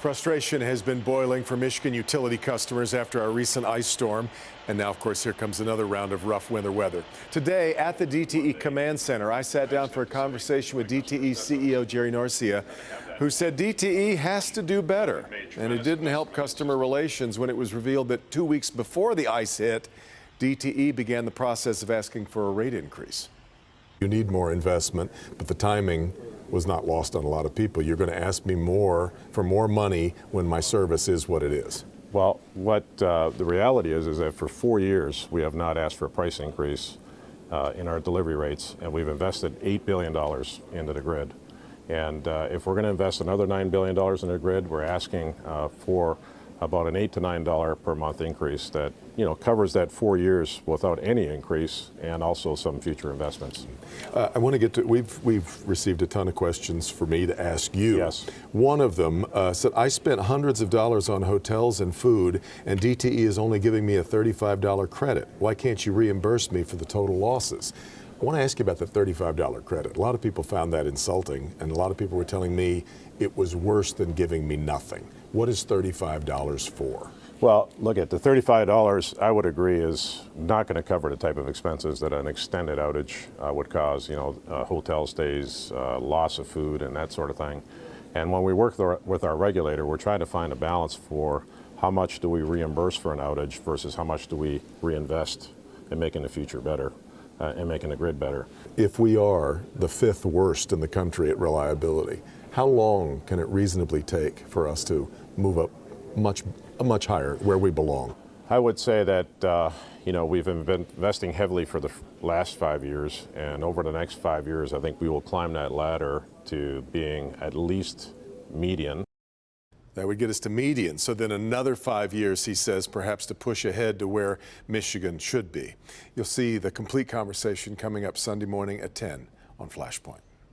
Frustration has been boiling for Michigan utility customers after our recent ice storm. And now, of course, here comes another round of rough winter weather. Today at the DTE Command Center, I sat down for a conversation with DTE CEO Jerry Norcia, who said DTE has to do better. And it didn't help customer relations when it was revealed that 2 weeks before the ice hit, DTE began the process of asking for a rate increase. You need more investment, but the timing was not lost on a lot of people. You're going to ask me for more money when my service is what it is. Well, what the reality is that for 4 years we have not asked for a price increase in our delivery rates, and we've invested $8 billion into the grid. And if we're going to invest another $9 billion in the grid, we're asking for about an $8 to $9 per month increase that, covers that 4 years without any increase, and also some future investments. I want to get to, we've received a ton of questions for me to ask you. Yes. One of them said, I spent hundreds of dollars on hotels and food, and DTE is only giving me a $35 credit. Why can't you reimburse me for the total losses? I want to ask you about the $35 credit. A lot of people found that insulting, and a lot of people were telling me it was worse than giving me nothing. What is $35 for? Well, look, at the $35, I would agree, is not going to cover the type of expenses that an extended outage would cause, hotel stays, loss of food, and that sort of thing. And when we work with our regulator, we're trying to find a balance for how much do we reimburse for an outage versus how much do we reinvest in making the future better and making the grid better. If we are the 5th worst in the country at reliability, how long can it reasonably take for us to move up much higher where we belong? I would say that we've been investing heavily for the last 5 years, and over the next 5 years I think we will climb that ladder to being at least median. That would get us to median. So then another 5 years, he says, perhaps to push ahead to where Michigan should be. You'll see the complete conversation coming up Sunday morning at 10 on Flashpoint.